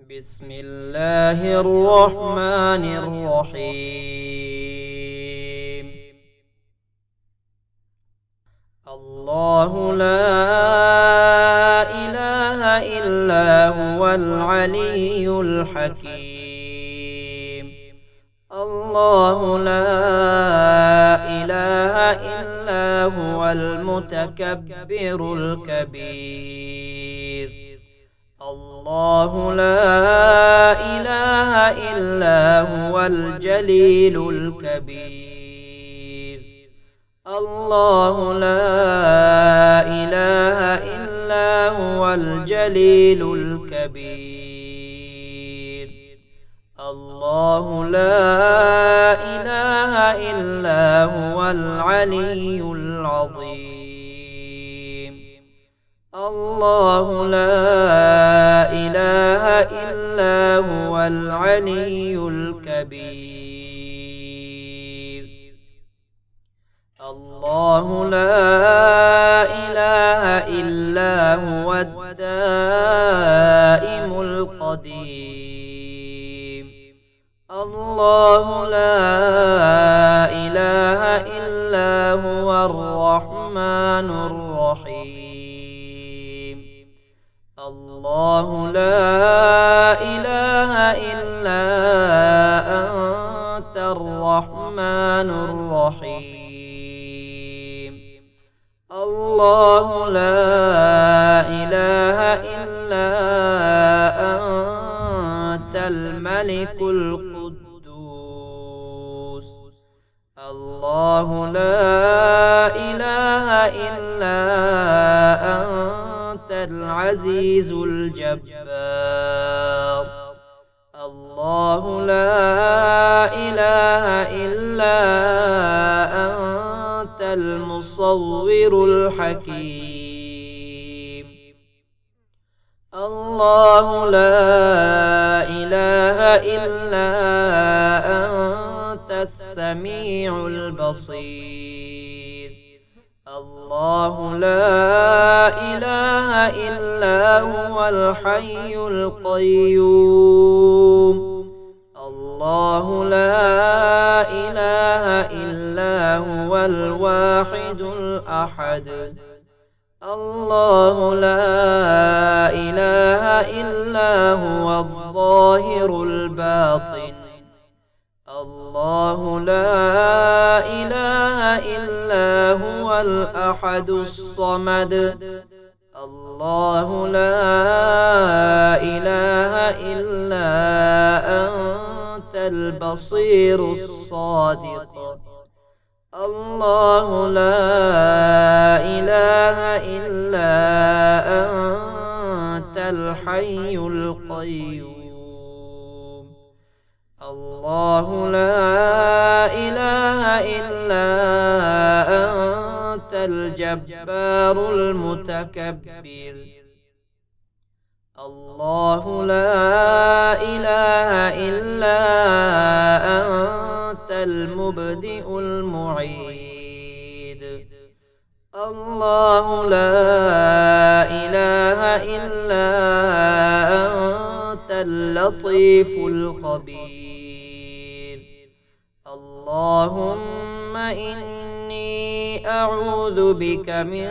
بسم الله الرحمن الرحيم. الله لا إله إلا هو العلي الحكيم. الله لا إله إلا هو المتكبر الكبير. الله لا إله إلا هو الجليل الكبير. الله لا إله إلا هو الجليل الكبير. الله لا إله إلا هو العلي العظيم. الله لا إله إلا هو العلي الكبير. الله لا إله إلا هو الدائم القديم. الله لا إله إلا هو الرحمن الرحيم. الله لا إله إلا أنت الرحمن الرحيم. الله لا إله إلا أنت الملك القدوس. الله لا إله إلا أنت العزيز الجبار. الله لا إله إلا أنت المصور الحكيم. الله لا إله إلا أنت السميع البصير. الله لا إله إلا هو الحي القيوم. الله لا إله إلا هو الواحد الأحد. الله لا إله إلا هو الظاهر الباطن. الله لا إله إلا هو الأحد الصمد. الله لا إله إلا أنت البصير الصادق. الله لا إله إلا أنت الحي القيوم. الله لا إله إلا أنت الجبار المتكبر. الله لا إله إلا أنت المبدئ المعيد. الله لا إله إلا أنت اللطيف الخبير. اللهم إني أعوذ بك من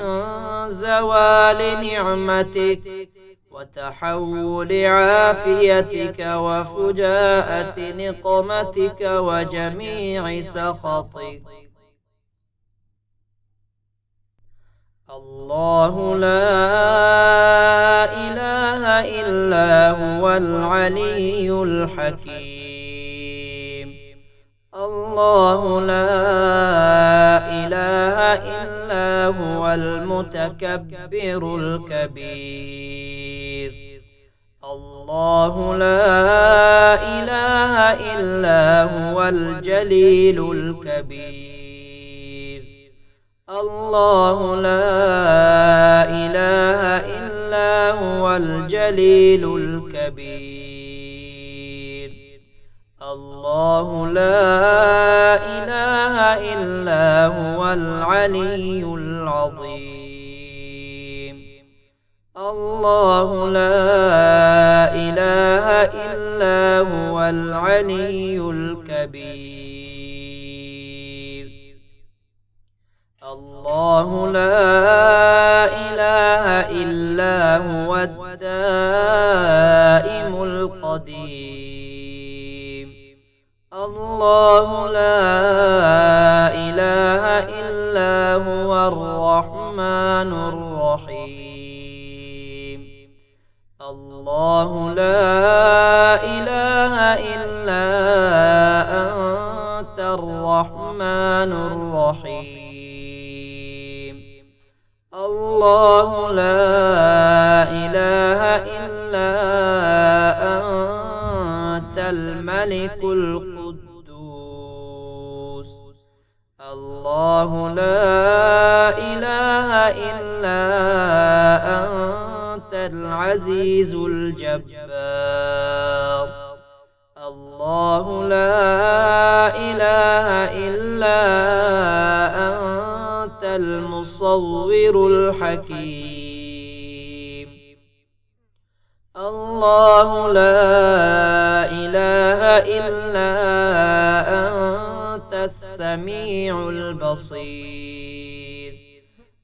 زوال نعمتك وتحول عافيتك وفجاءة نقمتك وجميع سخطك. الله لا إله إلا هو العلي الحكيم. الله لا إله إلا هو المتكبر الكبير. الله لا إله إلا هو الجليل الكبير. الله لا إله إلا هو الجليل الكبير. الله لا إله إلا هو العلي العظيم. الله لا إله العلي الكبير. الله لا إله إلا هو الدائم القديم. الله لا إله إلا هو الرحمن الرحيم. الله لا إله إلا أنت الرحمن الرحيم. الله لا إله إلا أنت الملك القدوس. الله لا إله إلا أنت العزيز الجبار. الله لا إله إلا أنت المصور الحكيم. الله لا إله إلا أنت السميع البصير.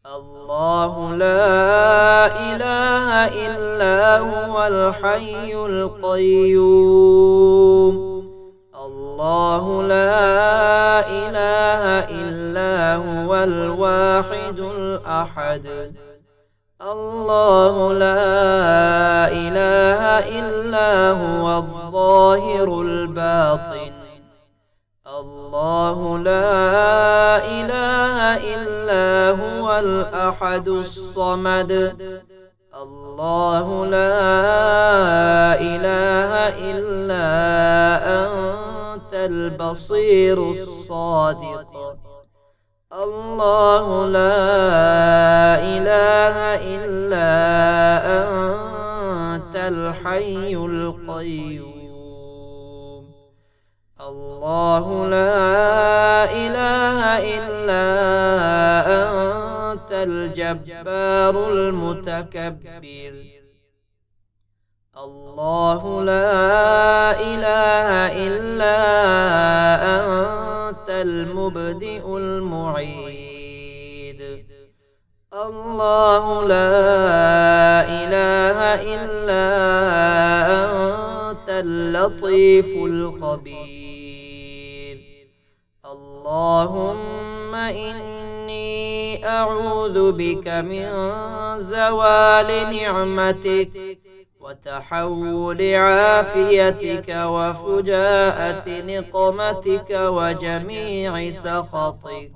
الله لا إله إلا هو الحي القيوم. الله لا إله إلا هو الواحد الأحد. الله لا إله إلا هو الظاهر الباطن. الله لا إله إلا هو الأحد الصمد. الله لا إله إلا أنت البصير الصادق. الله لا إله إلا أنت الحي القيوم. الله لا إله إلا أنت الجبار المتكبر. الله لا إله إلا أنت المبدئ المعيد. الله لا إله إلا أنت اللطيف الخبير. اللهم إني أعوذ بك من زوال نعمتك وتحول عافيتك وفجاءة نقمتك وجميع سخطك.